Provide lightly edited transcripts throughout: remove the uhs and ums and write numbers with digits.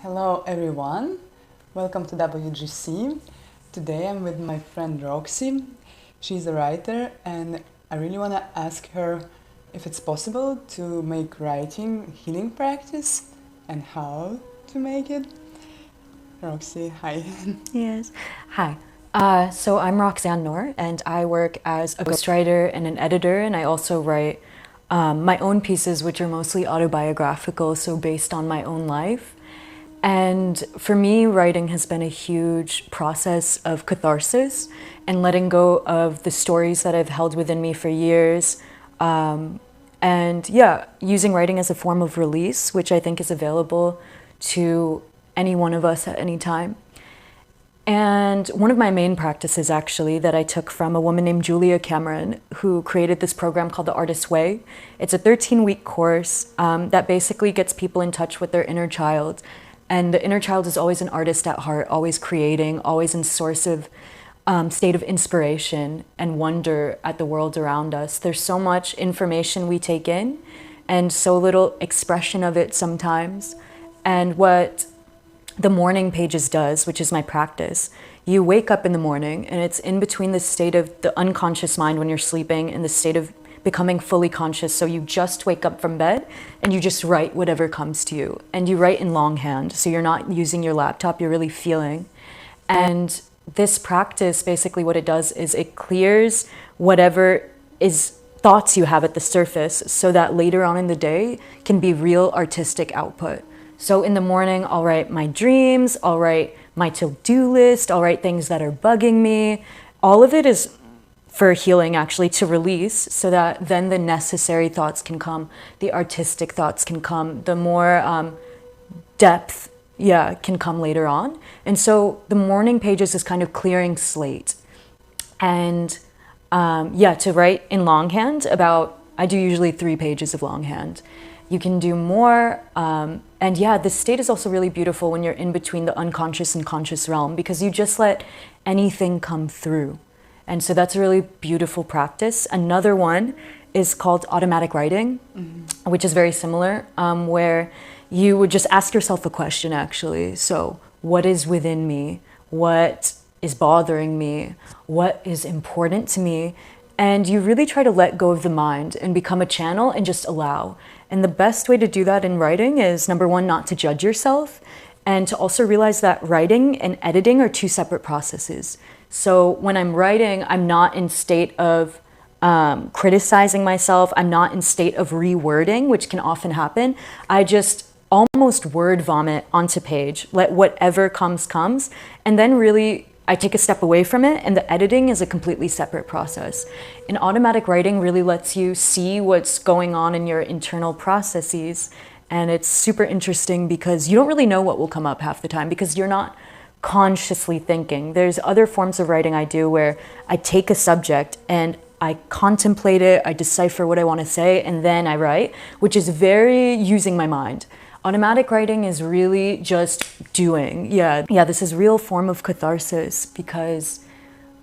Hello everyone, welcome to WGC. Today I'm with my friend Roxy. She's a writer and I really want to ask her if it's possible to make writing healing practice and how to make it. Roxy, hi. Yes. Hi. So I'm Roxanne Noor, and I work as a ghostwriter and an editor, and I also write my own pieces, which are mostly autobiographical, so based on my own life. And for me, writing has been a huge process of catharsis and letting go of the stories that I've held within me for years. And yeah, using writing as a form of release, which I think is available to any one of us at any time. And one of my main practices actually that I took from a woman named Julia Cameron, who created this program called The Artist's Way. It's a 13-week course that basically gets people in touch with their inner child. And the inner child is always an artist at heart, always creating, always in source of state of inspiration and wonder at the world around us. There's so much information we take in and so little expression of it sometimes. And what the morning pages does, which is my practice, you wake up in the morning and it's in between the state of the unconscious mind when you're sleeping and the state of becoming fully conscious. So you just wake up from bed and you just write whatever comes to you. And you write in longhand, so you're not using your laptop, you're really feeling. And this practice, basically what it does is it clears whatever is thoughts you have at the surface so that later on in the day can be real artistic output. So in the morning, I'll write my dreams, I'll write my to-do list, I'll write things that are bugging me. All of it is for healing, actually, to release so that then the necessary thoughts can come, the artistic thoughts can come, the more depth, can come later on. And so the morning pages is kind of clearing slate. And to write in longhand I do usually 3 pages of longhand. You can do more. This state is also really beautiful when you're in between the unconscious and conscious realm because you just let anything come through. And so that's a really beautiful practice. Another one is called automatic writing, which is very similar, where you would just ask yourself a question, actually. So what is within me? What is bothering me? What is important to me? And you really try to let go of the mind and become a channel and just allow. And the best way to do that in writing is, number one, not to judge yourself, and to also realize that writing and editing are 2 separate processes. So when I'm writing, I'm not in state of criticizing myself. I'm not in state of rewording, which can often happen. I just almost word vomit onto page, let whatever comes, and then really I take a step away from it, and the editing is a completely separate process. And automatic writing really lets you see what's going on in your internal processes, and it's super interesting because you don't really know what will come up half the time because you're not consciously thinking. There's other forms of writing I do where I take a subject and I contemplate it, I decipher what I want to say, and then I write, which is very using my mind. Automatic writing is really just doing. This is a real form of catharsis because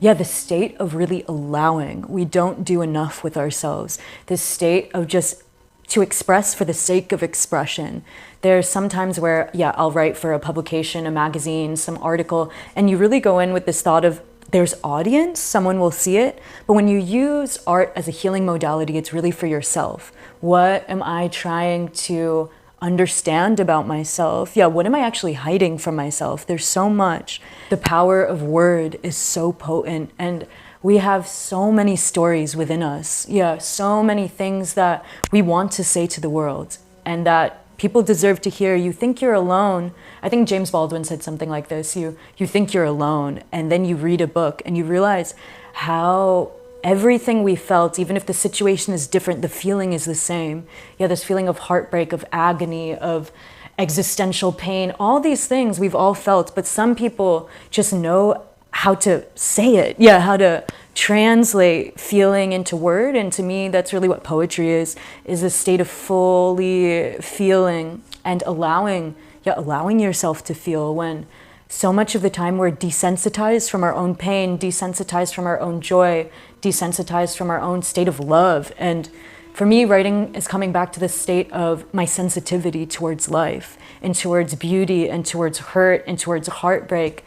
the state of really allowing. We don't do enough with ourselves. This state of just to express for the sake of expression. There's some times where, I'll write for a publication, a magazine, some article, and you really go in with this thought of there's audience, someone will see it. But when you use art as a healing modality, it's really for yourself. What am I trying to understand about myself? What am I actually hiding from myself? There's so much. The power of word is so potent, and we have so many stories within us. So many things that we want to say to the world and that people deserve to hear. You think you're alone. I think James Baldwin said something like this. You think you're alone, and then you read a book and you realize how everything we felt, even if the situation is different, the feeling is the same. This feeling of heartbreak, of agony, of existential pain, all these things we've all felt, but some people just know how to say it, how to translate feeling into word. And to me, that's really what poetry is a state of fully feeling and allowing yourself to feel, when so much of the time we're desensitized from our own pain, desensitized from our own joy, desensitized from our own state of love. And for me, writing is coming back to the state of my sensitivity towards life and towards beauty and towards hurt and towards heartbreak,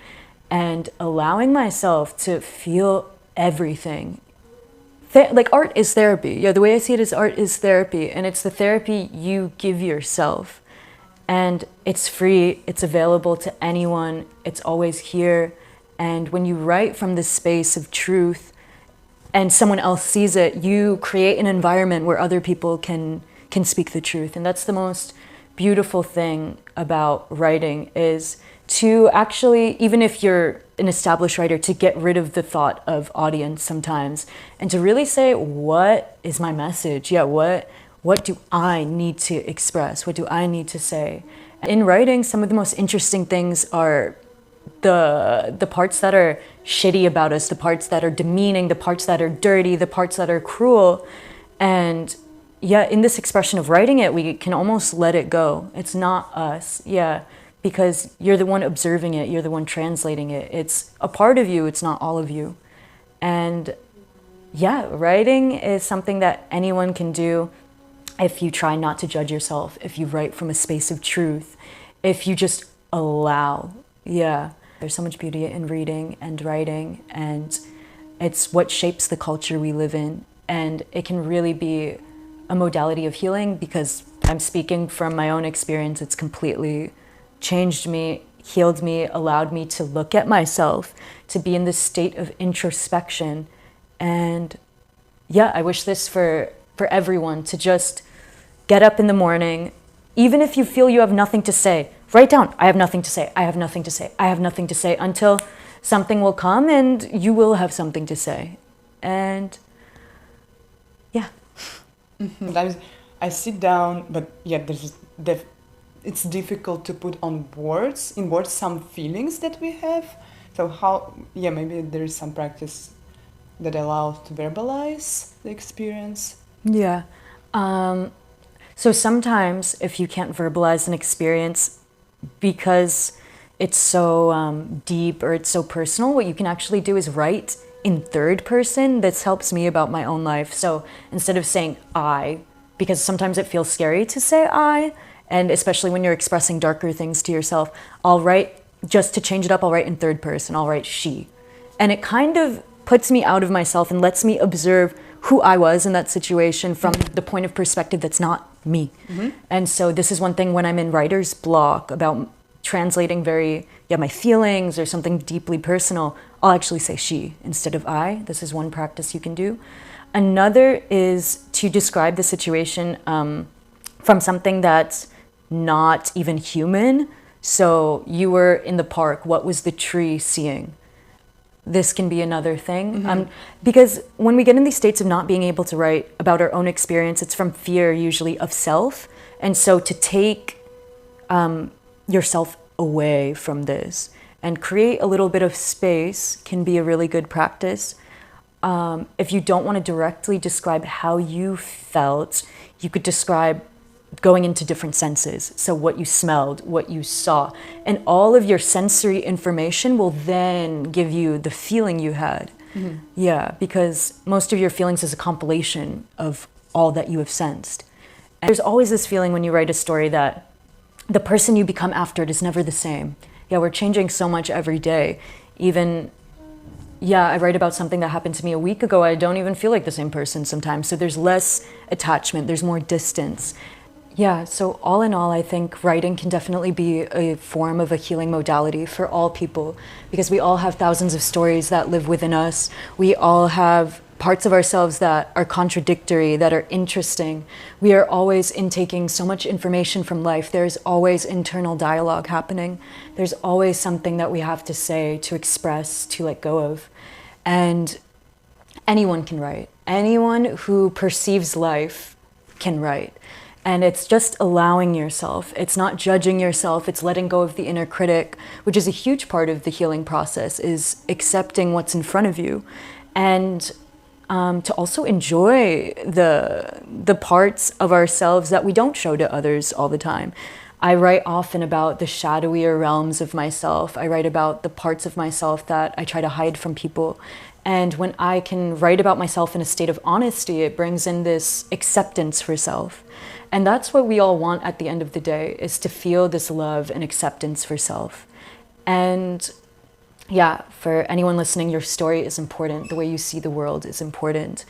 and allowing myself to feel everything. Like art is therapy. Yeah, the way I see it is art is therapy, and it's the therapy you give yourself. And it's free, it's available to anyone, it's always here. And when you write from this space of truth and someone else sees it, you create an environment where other people can speak the truth. And that's the most beautiful thing about writing, is to actually, even if you're an established writer, to get rid of the thought of audience sometimes and to really say, what is my message? Yeah, what do I need to express? What do I need to say? In writing, some of the most interesting things are the parts that are shitty about us, the parts that are demeaning, the parts that are dirty, the parts that are cruel. And yeah, in this expression of writing it, we can almost let it go. It's not us, yeah, because you're the one observing it, you're the one translating it. It's a part of you, it's not all of you. And yeah, writing is something that anyone can do if you try not to judge yourself, if you write from a space of truth, if you just allow, yeah. There's so much beauty in reading and writing, and it's what shapes the culture we live in. And it can really be a modality of healing, because I'm speaking from my own experience. It's completely changed me, healed me, allowed me to look at myself, to be in this state of introspection. And yeah, I wish this for everyone, to just get up in the morning, even if you feel you have nothing to say, write down, I have nothing to say, I have nothing to say, I have nothing to say, until something will come and you will have something to say. And yeah. Sometimes I sit down, but yeah, it's difficult to put in words some feelings that we have. So how, yeah, maybe there is some practice that allows to verbalize the experience. Yeah. So sometimes if you can't verbalize an experience because it's so deep or it's so personal, what you can actually do is write in third person. This helps me about my own life. So instead of saying I, because sometimes it feels scary to say I, and especially when you're expressing darker things to yourself, I'll write, just to change it up, I'll write in third person, I'll write she. And it kind of puts me out of myself and lets me observe who I was in that situation from the point of perspective that's not me. Mm-hmm. And so this is one thing when I'm in writer's block about translating my feelings or something deeply personal, I'll actually say she instead of I. This is one practice you can do. Another is to describe the situation from something that's not even human. So you were in the park, what was the tree seeing? This can be another thing. Mm-hmm. Because when we get in these states of not being able to write about our own experience, it's from fear usually of self. And so to take yourself away from this and create a little bit of space can be a really good practice. If you don't want to directly describe how you felt, you could describe going into different senses. So what you smelled, what you saw, and all of your sensory information will then give you the feeling you had. Mm-hmm. Yeah, because most of your feelings is a compilation of all that you have sensed. And there's always this feeling when you write a story that the person you become after it is never the same. Yeah, we're changing so much every day. Even, yeah, I write about something that happened to me a week ago. I don't even feel like the same person sometimes. So there's less attachment, there's more distance. Yeah, so all in all, I think writing can definitely be a form of a healing modality for all people, because we all have thousands of stories that live within us. We all have parts of ourselves that are contradictory, that are interesting. We are always intaking so much information from life. There's always internal dialogue happening. There's always something that we have to say, to express, to let go of. And anyone can write. Anyone who perceives life can write. And it's just allowing yourself. It's not judging yourself. It's letting go of the inner critic, which is a huge part of the healing process, is accepting what's in front of you. And to also enjoy the parts of ourselves that we don't show to others all the time. I write often about the shadowier realms of myself. I write about the parts of myself that I try to hide from people. And when I can write about myself in a state of honesty, it brings in this acceptance for self. And that's what we all want at the end of the day, is to feel this love and acceptance for self. And yeah, for anyone listening, your story is important. The way you see the world is important.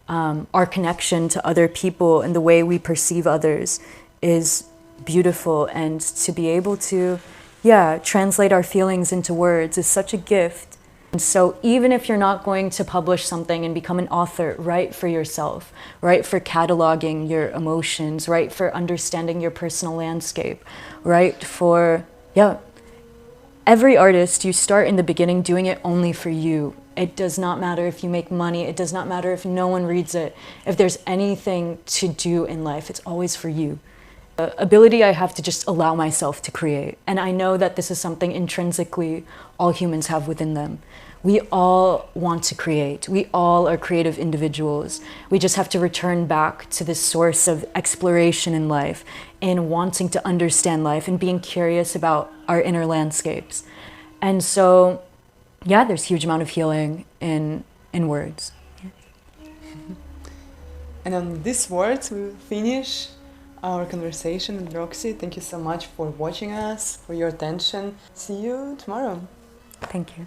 Our connection to other people and the way we perceive others is beautiful. And to be able to, translate our feelings into words is such a gift. And so even if you're not going to publish something and become an author, write for yourself, write for cataloging your emotions, write for understanding your personal landscape, write for, every artist, you start in the beginning doing it only for you. It does not matter if you make money, it does not matter if no one reads it. If there's anything to do in life, it's always for you. The ability I have to just allow myself to create. And I know that this is something intrinsically all humans have within them. We all want to create. We all are creative individuals. We just have to return back to this source of exploration in life and wanting to understand life and being curious about our inner landscapes. And so, there's a huge amount of healing in words. And on these words, we'll finish our conversation with Roxy. Thank you so much for watching us, for your attention. See you tomorrow. Thank you.